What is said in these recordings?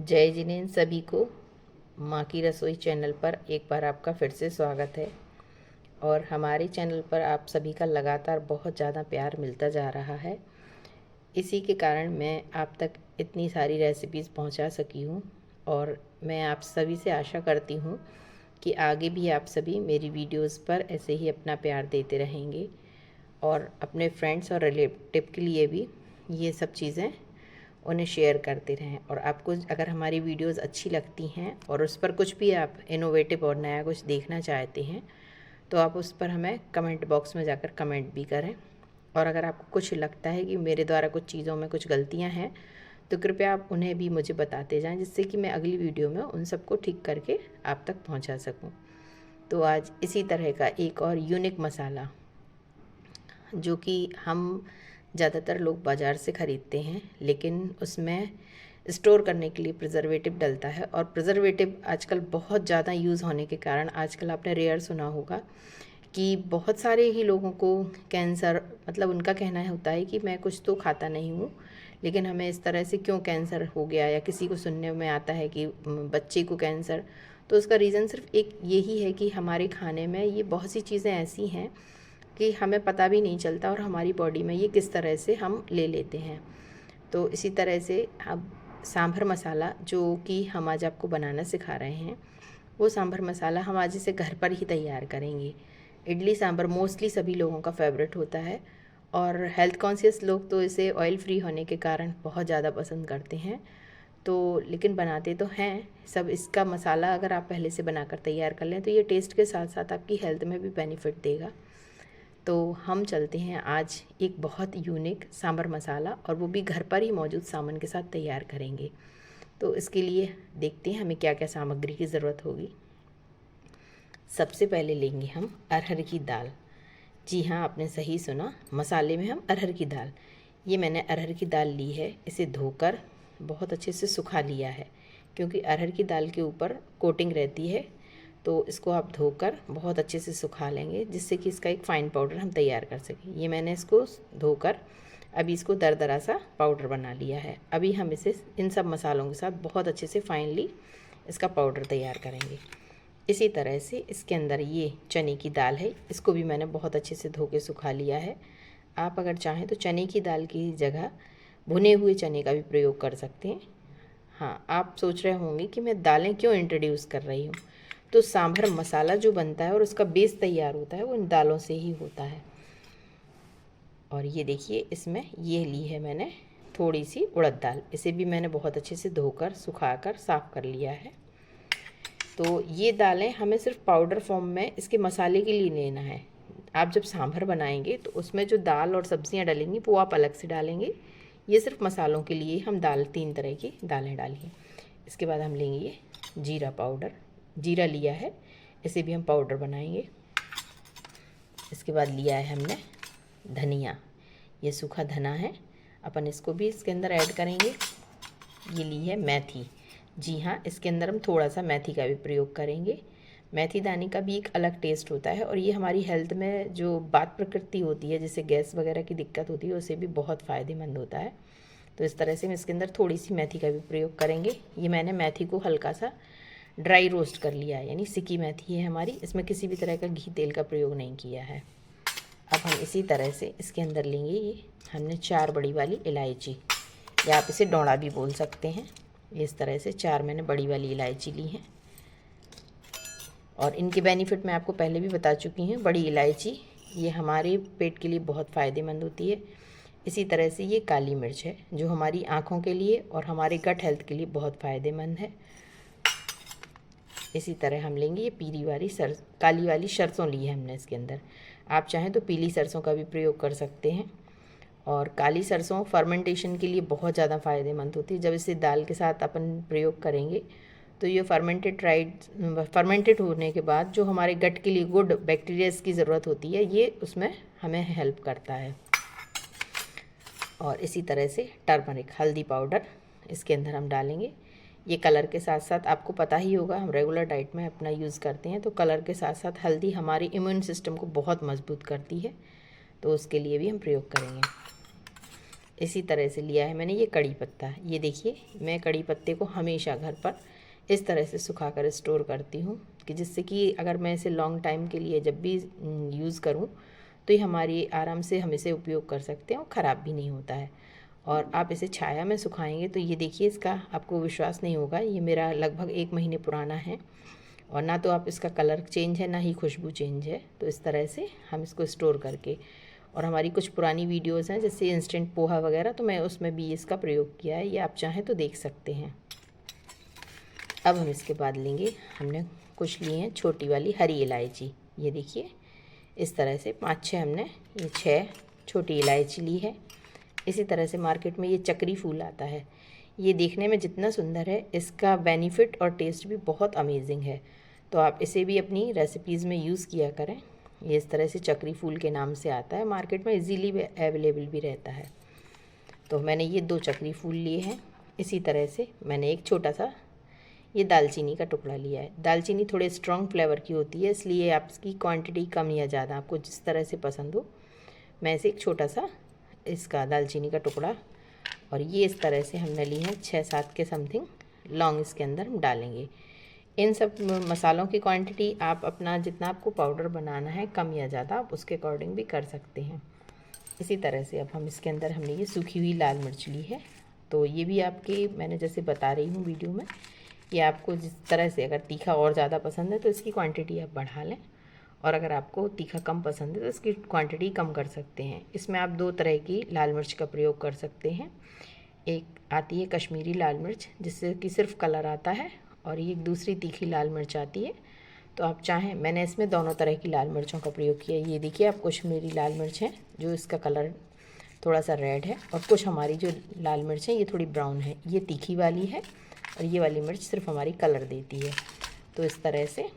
जय जिनेंद्र सभी को माँ की रसोई चैनल पर एक बार आपका फिर से स्वागत है। और हमारे चैनल पर आप सभी का लगातार बहुत ज़्यादा प्यार मिलता जा रहा है। इसी के कारण मैं आप तक इतनी सारी रेसिपीज़ पहुंचा सकी हूं। और मैं आप सभी से आशा करती हूं कि आगे भी आप सभी मेरी वीडियोस पर ऐसे ही अपना प्यार देते रहेंगे और अपने फ्रेंड्स और रिलेटिव के लिए भी ये सब चीज़ें उन्हें शेयर करते रहें। और आपको अगर हमारी वीडियोस अच्छी लगती हैं और उस पर कुछ भी आप इनोवेटिव और नया कुछ देखना चाहते हैं तो आप उस पर हमें कमेंट बॉक्स में जाकर कमेंट भी करें। और अगर आपको कुछ लगता है कि मेरे द्वारा कुछ चीज़ों में कुछ गलतियां हैं तो कृपया आप उन्हें भी मुझे बताते जाएं, जिससे कि मैं अगली वीडियो में उन सबको ठीक करके आप तक पहुंचा सकूं। तो आज इसी तरह का एक और यूनिक मसाला जो कि हम ज़्यादातर लोग बाज़ार से ख़रीदते हैं, लेकिन उसमें स्टोर करने के लिए प्रिजर्वेटिव डलता है। और प्रिजर्वेटिव आजकल बहुत ज़्यादा यूज़ होने के कारण आजकल आपने रेयर सुना होगा कि बहुत सारे ही लोगों को कैंसर, मतलब उनका कहना होता है कि मैं कुछ तो खाता नहीं हूँ लेकिन हमें इस तरह से क्यों कैंसर हो गया, या किसी को सुनने में आता है कि बच्चे को कैंसर। तो उसका रीज़न सिर्फ एक यही है कि हमारे खाने में ये बहुत सी चीज़ें ऐसी हैं कि हमें पता भी नहीं चलता और हमारी बॉडी में ये किस तरह से हम ले लेते हैं। तो इसी तरह से अब सांभर मसाला जो कि हम आज आपको बनाना सिखा रहे हैं, वो सांभर मसाला हम आज इसे घर पर ही तैयार करेंगे। इडली सांभर मोस्टली सभी लोगों का फेवरेट होता है और हेल्थ कॉन्शियस लोग तो इसे ऑयल फ्री होने के कारण बहुत ज़्यादा पसंद करते हैं। तो लेकिन बनाते तो हैं सब। इसका मसाला अगर आप पहले से बनाकर तैयार कर लें तो ये टेस्ट के साथ साथ आपकी हेल्थ में भी बेनिफिट देगा। तो हम चलते हैं आज एक बहुत यूनिक सांभर मसाला, और वो भी घर पर ही मौजूद सामान के साथ तैयार करेंगे। तो इसके लिए देखते हैं हमें क्या क्या सामग्री की ज़रूरत होगी। सबसे पहले लेंगे हम अरहर की दाल। जी हाँ, आपने सही सुना, मसाले में हम अरहर की दाल। ये मैंने अरहर की दाल ली है, इसे धोकर बहुत अच्छे से सुखा लिया है, क्योंकि अरहर की दाल के ऊपर कोटिंग रहती है। तो इसको आप धोकर बहुत अच्छे से सुखा लेंगे, जिससे कि इसका एक फ़ाइन पाउडर हम तैयार कर सकें। ये मैंने इसको धोकर अभी इसको दरदरा सा पाउडर बना लिया है। अभी हम इसे इन सब मसालों के साथ बहुत अच्छे से फाइनली इसका पाउडर तैयार करेंगे। इसी तरह से इसके अंदर ये चने की दाल है, इसको भी मैंने बहुत अच्छे से धो के सुखा लिया है। आप अगर चाहें तो चने की दाल की जगह भुने हुए चने का भी प्रयोग कर सकते हैं। हाँ, आप सोच रहे होंगे कि मैं दालें क्यों इंट्रोड्यूस कर रही हूँ। तो सांभर मसाला जो बनता है और उसका बेस तैयार होता है वो इन दालों से ही होता है। और ये देखिए, इसमें ये ली है मैंने थोड़ी सी उड़द दाल, इसे भी मैंने बहुत अच्छे से धोकर सुखाकर साफ़ कर लिया है। तो ये दालें हमें सिर्फ पाउडर फॉर्म में इसके मसाले के लिए लेना है। आप जब सांभर बनाएंगे तो उसमें जो दाल और सब्जियां डालेंगी वो आप अलग से डालेंगे। ये सिर्फ मसालों के लिए हम दाल 3 तरह की दालें डालेंगे। इसके बाद हम लेंगे ये जीरा पाउडर, जीरा लिया है, इसे भी हम पाउडर बनाएंगे। इसके बाद लिया है हमने धनिया, ये सूखा धना है, अपन इसको भी इसके अंदर ऐड करेंगे। ये ली है मेथी, जी हाँ, इसके अंदर हम थोड़ा सा मेथी का भी प्रयोग करेंगे। मेथी दाने का भी एक अलग टेस्ट होता है और ये हमारी हेल्थ में जो बात प्रकृति होती है, जैसे गैस वगैरह की दिक्कत होती है, उसे भी बहुत फ़ायदेमंद होता है। तो इस तरह से हम इसके अंदर थोड़ी सी मेथी का भी प्रयोग करेंगे। ये मैंने मेथी को हल्का सा ड्राई रोस्ट कर लिया है, यानी सिकी मेथी है हमारी, इसमें किसी भी तरह का घी तेल का प्रयोग नहीं किया है। अब हम इसी तरह से इसके अंदर लेंगे ये हमने 4 बड़ी वाली इलायची, या आप इसे डौड़ा भी बोल सकते हैं। इस तरह से 4 मैंने बड़ी वाली इलायची ली है और इनके बेनिफिट मैं आपको पहले भी बता चुकी हूँ। बड़ी इलायची ये हमारे पेट के लिए बहुत फ़ायदेमंद होती है। इसी तरह से ये काली मिर्च है जो हमारी आँखों के लिए और हमारे गट हेल्थ के लिए बहुत फ़ायदेमंद है। इसी तरह हम लेंगे ये पीली वाली काली वाली सरसों ली है हमने इसके अंदर। आप चाहें तो पीली सरसों का भी प्रयोग कर सकते हैं। और काली सरसों फर्मेंटेशन के लिए बहुत ज़्यादा फ़ायदेमंद होती है। जब इसे दाल के साथ अपन प्रयोग करेंगे तो ये फर्मेंटेड होने के बाद जो हमारे गट के लिए गुड बैक्टीरियाज की ज़रूरत होती है, ये उसमें हमें हेल्प करता है। और इसी तरह से टर्मरिक, हल्दी पाउडर इसके अंदर हम डालेंगे। ये कलर के साथ साथ, आपको पता ही होगा हम रेगुलर डाइट में अपना यूज़ करते हैं, तो कलर के साथ साथ हल्दी हमारे इम्यून सिस्टम को बहुत मजबूत करती है, तो उसके लिए भी हम प्रयोग करेंगे। इसी तरह से लिया है मैंने ये कड़ी पत्ता। ये देखिए, मैं कड़ी पत्ते को हमेशा घर पर इस तरह से सुखा कर स्टोर करती हूँ कि जिससे कि अगर मैं इसे लॉन्ग टाइम के लिए जब भी यूज़ करूँ तो ये हमारी आराम से हम इसे उपयोग कर सकते हैं और ख़राब भी नहीं होता है। और आप इसे छाया में सुखाएंगे तो ये देखिए, इसका आपको विश्वास नहीं होगा, ये मेरा लगभग 1 महीने पुराना है और ना तो आप इसका कलर चेंज है ना ही खुशबू चेंज है। तो इस तरह से हम इसको स्टोर करके, और हमारी कुछ पुरानी वीडियोज़ हैं जैसे इंस्टेंट पोहा वगैरह, तो मैं उसमें भी इसका प्रयोग किया है, ये आप चाहें तो देख सकते हैं। अब हम इसके बाद लेंगे, हमने कुछ लिए हैं छोटी वाली हरी इलायची। ये देखिए, इस तरह से 5-6 हमने ये 6 छोटी इलायची ली है। इसी तरह से मार्केट में ये चक्री फूल आता है, ये देखने में जितना सुंदर है इसका बेनिफिट और टेस्ट भी बहुत अमेजिंग है। तो आप इसे भी अपनी रेसिपीज़ में यूज़ किया करें। ये इस तरह से चक्री फूल के नाम से आता है, मार्केट में इजीली अवेलेबल भी रहता है। तो मैंने ये 2 चक्री फूल लिए हैं। इसी तरह से मैंने एक छोटा सा ये दालचीनी का टुकड़ा लिया है। दालचीनी थोड़े स्ट्रॉन्ग फ्लेवर की होती है, इसलिए आप इसकी क्वांटिटी कम या ज़्यादा आपको जिस तरह से पसंद हो। मैं इसे एक छोटा सा इसका दालचीनी का टुकड़ा, और ये इस तरह से हमने ली है 6-7 के समथिंग लौंग इसके अंदर हम डालेंगे। इन सब मसालों की क्वांटिटी आप अपना जितना आपको पाउडर बनाना है कम या ज़्यादा आप उसके अकॉर्डिंग भी कर सकते हैं। इसी तरह से अब हम इसके अंदर हमने ये सूखी हुई लाल मिर्च ली है। तो ये भी आपके, मैंने जैसे बता रही हूँ वीडियो में, ये आपको जिस तरह से अगर तीखा और ज़्यादा पसंद है तो इसकी क्वांटिटी आप बढ़ा लें, और अगर आपको तीखा कम पसंद है तो इसकी क्वांटिटी कम कर सकते हैं। इसमें आप 2 तरह की लाल मिर्च का प्रयोग कर सकते हैं। एक आती है कश्मीरी लाल मिर्च जिससे कि सिर्फ कलर आता है, और ये एक दूसरी तीखी लाल मिर्च आती है। तो आप चाहें, मैंने इसमें दोनों तरह की लाल मिर्चों का प्रयोग किया। ये देखिए, आप कश्मीरी लाल मिर्च है जो इसका कलर थोड़ा सा रेड है, और कुछ हमारी जो लाल मिर्च है ये थोड़ी ब्राउन है। ये तीखी वाली है और ये वाली मिर्च सिर्फ हमारी कलर देती है। तो इस तरह से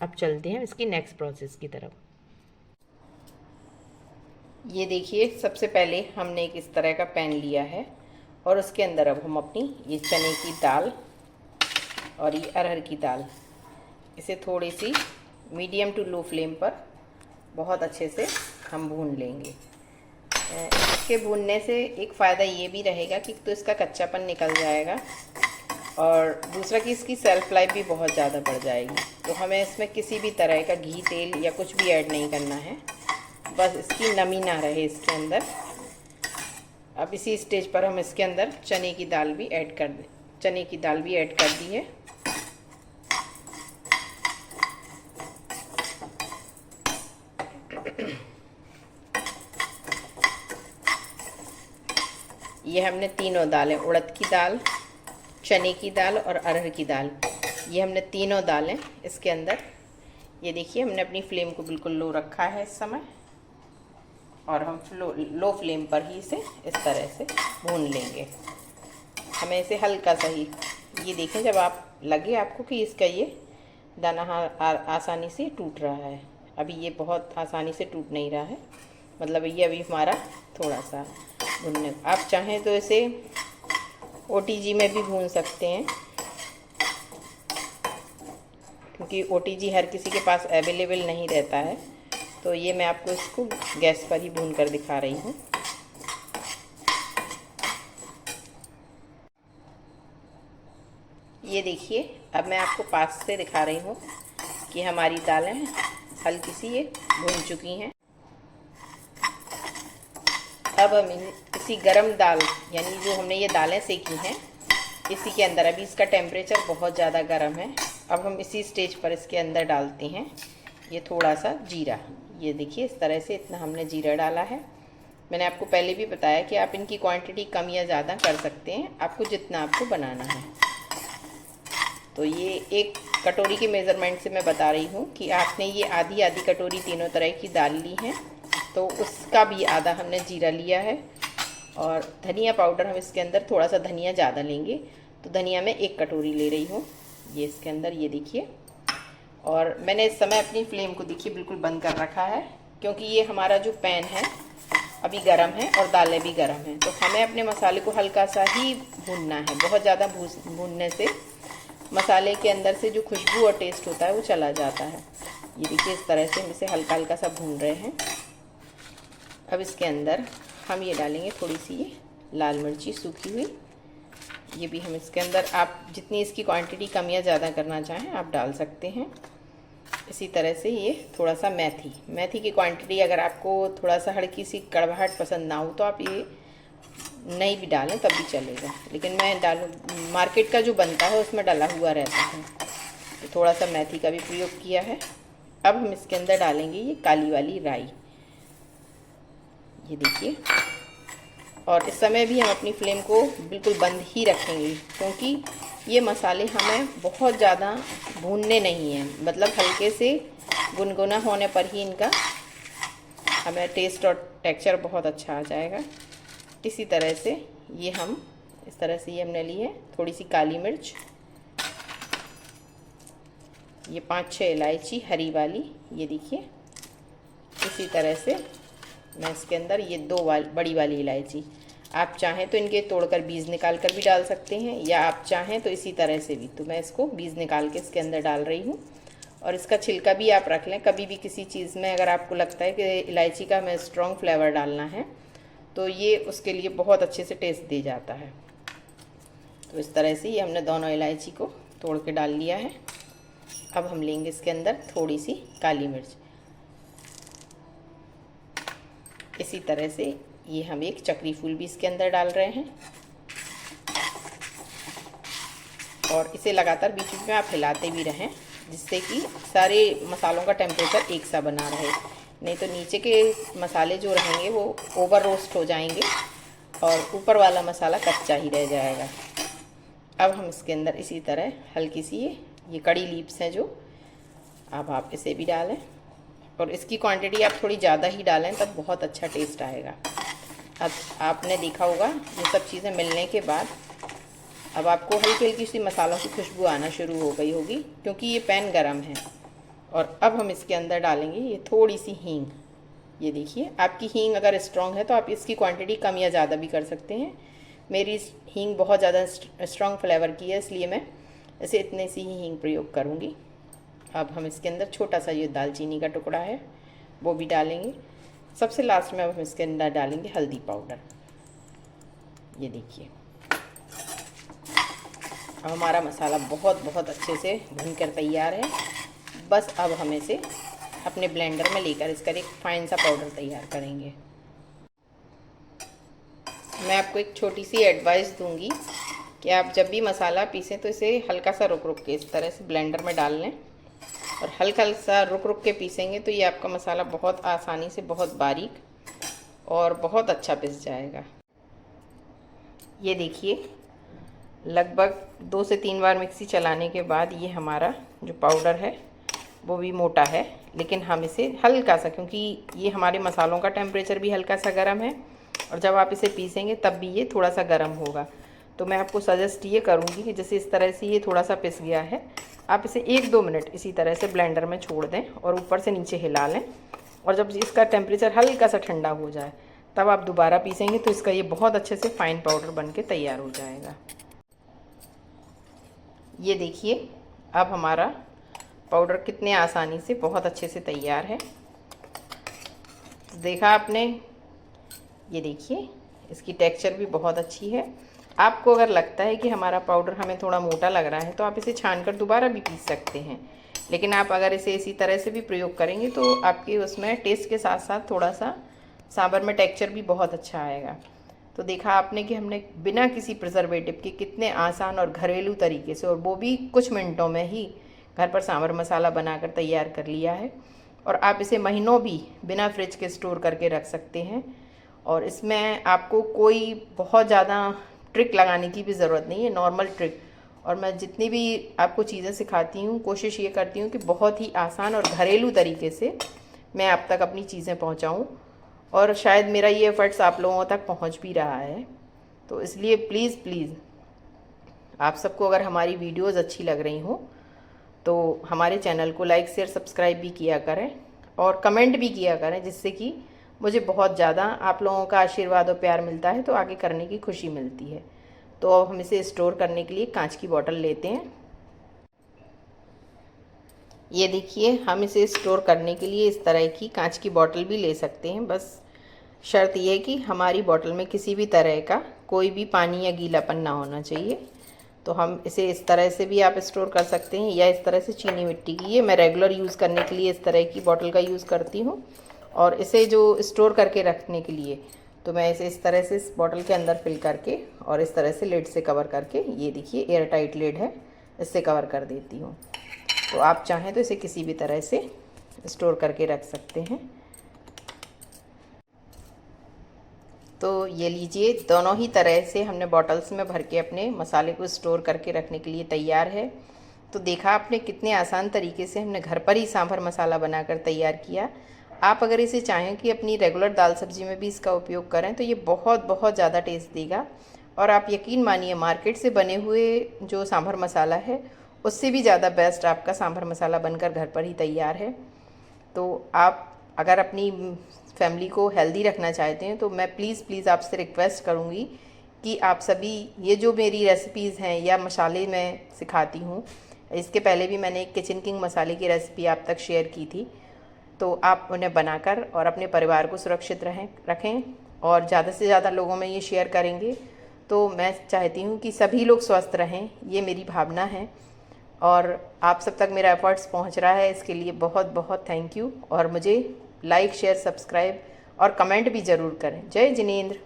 अब चलते हैं इसकी नेक्स्ट प्रोसेस की तरफ। ये देखिए, सबसे पहले हमने एक इस तरह का पैन लिया है और उसके अंदर अब हम अपनी ये चने की दाल और ये अरहर की दाल, इसे थोड़ी सी मीडियम टू लो फ्लेम पर बहुत अच्छे से हम भून लेंगे। इसके भूनने से एक फ़ायदा ये भी रहेगा कि तो इसका कच्चापन निकल जाएगा, और दूसरा कि इसकी सेल्फ़ लाइफ भी बहुत ज़्यादा बढ़ जाएगी। तो हमें इसमें किसी भी तरह का घी, तेल या कुछ भी ऐड नहीं करना है, बस इसकी नमी ना रहे इसके अंदर। अब इसी स्टेज पर हम इसके अंदर चने की दाल भी ऐड कर दी है। ये हमने तीनों दालें, उड़द की दाल, चने की दाल और अरहर की दाल, ये हमने तीनों दालें इसके अंदर, ये देखिए हमने अपनी फ्लेम को बिल्कुल लो रखा है इस समय, और हम लो फ्लेम पर ही इसे इस तरह से भून लेंगे। हमें इसे हल्का सा ही, ये देखें जब आप लगे आपको कि इसका ये दाना आसानी से टूट रहा है, अभी ये बहुत आसानी से टूट नहीं रहा है, मतलब ये अभी हमारा थोड़ा सा भूनने। आप चाहें तो इसे OTG में भी भून सकते हैं, क्योंकि OTG हर किसी के पास अवेलेबल नहीं रहता है। तो ये मैं आपको इसको गैस पर ही भून कर दिखा रही हूँ। ये देखिए, अब मैं आपको पास से दिखा रही हूँ कि हमारी दालें हल्की सी ये भून चुकी हैं। अब हम इसी गरम दाल, यानी जो हमने ये दालें सेकी हैं, इसी के अंदर, अभी इसका टेम्परेचर बहुत ज़्यादा गर्म है, अब हम इसी स्टेज पर इसके अंदर डालते हैं ये थोड़ा सा जीरा। ये देखिए, इस तरह से इतना हमने जीरा डाला है। मैंने आपको पहले भी बताया कि आप इनकी क्वांटिटी कम या ज़्यादा कर सकते हैं, आपको जितना आपको बनाना है। तो ये एक कटोरी के मेज़रमेंट से मैं बता रही हूँ कि आपने ये आधी आधी कटोरी तीनों तरह की दाल ली है, तो उसका भी आधा हमने जीरा लिया है। और धनिया पाउडर हम इसके अंदर थोड़ा सा धनिया ज़्यादा लेंगे, तो धनिया मैं 1 कटोरी ले रही हूँ ये इसके अंदर, ये देखिए। और मैंने इस समय अपनी फ्लेम को देखिए बिल्कुल बंद कर रखा है, क्योंकि ये हमारा जो पैन है अभी गर्म है और दालें भी गर्म हैं। तो हमें अपने मसाले को हल्का सा ही भूनना है, बहुत ज़्यादा भूनने से मसाले के अंदर से जो खुशबू और टेस्ट होता है वो चला जाता है। ये देखिए, इस तरह से हम इसे हल्का हल्का सा भून रहे हैं। अब इसके अंदर हम ये डालेंगे थोड़ी सी ये लाल मिर्ची सूखी हुई, ये भी हम इसके अंदर, आप जितनी इसकी क्वांटिटी कम या ज़्यादा करना चाहें आप डाल सकते हैं। इसी तरह से ये थोड़ा सा मेथी की क्वांटिटी, अगर आपको थोड़ा सा हल्की सी कड़वाहट पसंद ना हो तो आप ये नहीं भी डालें तब भी चलेगा, लेकिन मैं डालूँ, मार्केट का जो बनता है उसमें डला हुआ रहता है, तो थोड़ा सा मेथी का भी प्रयोग किया है। अब हम इसके अंदर डालेंगे ये काली वाली राई, ये देखिए। और इस समय भी हम अपनी फ्लेम को बिल्कुल बंद ही रखेंगे, क्योंकि ये मसाले हमें बहुत ज़्यादा भूनने नहीं हैं, मतलब हल्के से गुनगुना होने पर ही इनका हमें टेस्ट और टेक्सचर बहुत अच्छा आ जाएगा। इसी तरह से ये हम इस तरह से ये हमने ली है थोड़ी सी काली मिर्च, ये 5-6 इलायची हरी वाली, ये देखिए। इसी तरह से मैं इसके अंदर ये 2 बड़ी वाली इलायची, आप चाहें तो इनके तोड़कर बीज निकाल कर भी डाल सकते हैं, या आप चाहें तो इसी तरह से भी, तो मैं इसको बीज निकाल के इसके अंदर डाल रही हूँ। और इसका छिलका भी आप रख लें, कभी भी किसी चीज़ में अगर आपको लगता है कि इलायची का हमें स्ट्रॉन्ग फ्लेवर डालना है तो ये उसके लिए बहुत अच्छे से टेस्ट दे जाता है। तो इस तरह से ये हमने दोनों इलायची को तोड़ के डाल लिया है। अब हम लेंगे इसके अंदर थोड़ी सी काली मिर्च, इसी तरह से ये हम एक चक्री फूल भी इसके अंदर डाल रहे हैं, और इसे लगातार बीच बीच में आप हिलाते भी रहें, जिससे कि सारे मसालों का टेम्परेचर एक सा बना रहे, नहीं तो नीचे के मसाले जो रहेंगे वो ओवर रोस्ट हो जाएंगे और ऊपर वाला मसाला कच्चा ही रह जाएगा। अब हम इसके अंदर इसी तरह हल्की सी ये कड़ी लीव्स हैं जो, अब आप इसे भी डालें, और इसकी क्वांटिटी आप थोड़ी ज़्यादा ही डालें तब बहुत अच्छा टेस्ट आएगा। अब आपने देखा होगा ये सब चीज़ें मिलने के बाद अब आपको हल्की हल्की सी मसालों की खुशबू आना शुरू हो गई होगी, क्योंकि ये पैन गरम है। और अब हम इसके अंदर डालेंगे ये थोड़ी सी हींग, ये देखिए। आपकी हींग अगर स्ट्रॉन्ग है तो आप इसकी क्वांटिटी कम या ज़्यादा भी कर सकते हैं। मेरी हींग बहुत ज़्यादा स्ट्रॉन्ग फ्लेवर की है, इसलिए मैं इसे इतने सी ही हींग प्रयोग करूँगी। अब हम इसके अंदर छोटा सा ये दालचीनी का टुकड़ा है वो भी डालेंगे। सबसे लास्ट में अब हम इसके अंदर डालेंगे हल्दी पाउडर, ये देखिए। अब हमारा मसाला बहुत अच्छे से भूनकर तैयार है। बस अब हम इसे अपने ब्लेंडर में लेकर इसका एक फाइन सा पाउडर तैयार करेंगे। मैं आपको एक छोटी सी एडवाइस दूंगी कि आप जब भी मसाला पीसें तो इसे हल्का सा रुक के इस तरह से ब्लेंडर में डाल लें, और हल्का सा रुक के पीसेंगे तो ये आपका मसाला बहुत आसानी से बहुत बारीक और बहुत अच्छा पिस जाएगा। ये देखिए, लगभग 2 से 3 बार मिक्सी चलाने के बाद ये हमारा जो पाउडर है वो भी मोटा है, लेकिन हम इसे हल्का सा, क्योंकि ये हमारे मसालों का टेम्परेचर भी हल्का सा गर्म है और जब आप इसे पीसेंगे तब भी ये थोड़ा सा गर्म होगा, तो मैं आपको सजेस्ट ये करूँगी कि जैसे इस तरह से ये थोड़ा सा पिस गया है, आप इसे 1-2 मिनट इसी तरह से ब्लेंडर में छोड़ दें और ऊपर से नीचे हिला लें, और जब इसका टेम्परेचर हल्का सा ठंडा हो जाए तब आप दोबारा पीसेंगे तो इसका ये बहुत अच्छे से फाइन पाउडर बन के तैयार हो जाएगा। ये देखिए, अब हमारा पाउडर कितने आसानी से बहुत अच्छे से तैयार है। देखा आपने, ये देखिए इसकी टेक्सचर भी बहुत अच्छी है। आपको अगर लगता है कि हमारा पाउडर हमें थोड़ा मोटा लग रहा है तो आप इसे छानकर दोबारा भी पीस सकते हैं, लेकिन आप अगर इसे इसी तरह से भी प्रयोग करेंगे तो आपके उसमें टेस्ट के साथ साथ थोड़ा सा सांभर में टेक्सचर भी बहुत अच्छा आएगा। तो देखा आपने कि हमने बिना किसी प्रिजर्वेटिव के कितने आसान और घरेलू तरीके से, और वो भी कुछ मिनटों में ही, घर पर सांभर मसाला बनाकर तैयार कर लिया है। और आप इसे महीनों भी बिना फ्रिज के स्टोर करके रख सकते हैं, और इसमें आपको कोई बहुत ज़्यादा ट्रिक लगाने की भी ज़रूरत नहीं है, नॉर्मल ट्रिक। और मैं जितनी भी आपको चीज़ें सिखाती हूँ कोशिश ये करती हूँ कि बहुत ही आसान और घरेलू तरीके से मैं आप तक अपनी चीज़ें पहुँचाऊँ, और शायद मेरा ये एफर्ट्स आप लोगों तक पहुँच भी रहा है। तो इसलिए प्लीज़ आप सबको अगर हमारी वीडियोस अच्छी लग रही हों तो हमारे चैनल को लाइक शेयर सब्सक्राइब भी किया करें और कमेंट भी किया करें, जिससे कि मुझे बहुत ज़्यादा आप लोगों का आशीर्वाद और प्यार मिलता है, तो आगे करने की खुशी मिलती है। तो अब हम इसे स्टोर करने के लिए कांच की बोतल लेते हैं। ये देखिए, हम इसे स्टोर करने के लिए इस तरह की कांच की बोतल भी ले सकते हैं, बस शर्त ये है कि हमारी बोतल में किसी भी तरह का कोई भी पानी या गीलापन ना होना चाहिए। तो हम इसे इस तरह से भी आप स्टोर कर सकते हैं, या इस तरह से चीनी मिट्टी की। ये मैं रेगुलर यूज़ करने के लिए इस तरह की बॉटल का यूज़ करती हूँ। और इसे जो स्टोर करके रखने के लिए तो मैं इसे इस तरह से इस बॉटल के अंदर फिल करके और इस तरह से लिड से कवर करके, ये देखिए एयर टाइट लिड है, इससे कवर कर देती हूँ। तो आप चाहें तो इसे किसी भी तरह से स्टोर करके रख सकते हैं। तो ये लीजिए, दोनों ही तरह से हमने बॉटल्स में भर के अपने मसाले को स्टोर करके रखने के लिए तैयार है। तो देखा आपने कितने आसान तरीके से हमने घर पर ही सांभर मसाला बनाकर तैयार किया। आप अगर इसे चाहें कि अपनी रेगुलर दाल सब्जी में भी इसका उपयोग करें तो ये बहुत बहुत ज़्यादा टेस्ट देगा। और आप यकीन मानिए, मार्केट से बने हुए जो सांभर मसाला है उससे भी ज़्यादा बेस्ट आपका सांभर मसाला बनकर घर पर ही तैयार है। तो आप अगर अपनी फैमिली को हेल्दी रखना चाहते हैं तो मैं प्लीज़ आपसे रिक्वेस्ट करूँगी कि आप सभी ये जो मेरी रेसिपीज़ हैं या मसाले मैं सिखाती हूँ, इसके पहले भी मैंने एक किचन किंग मसाले की रेसिपी आप तक शेयर की थी, तो आप उन्हें बनाकर और अपने परिवार को सुरक्षित रखें और ज़्यादा से ज़्यादा लोगों में ये शेयर करेंगे तो मैं चाहती हूँ कि सभी लोग स्वस्थ रहें, ये मेरी भावना है। और आप सब तक मेरा एफर्ट्स पहुँच रहा है, इसके लिए बहुत बहुत थैंक यू। और मुझे लाइक शेयर सब्सक्राइब और कमेंट भी ज़रूर करें। जय जिनेंद्र।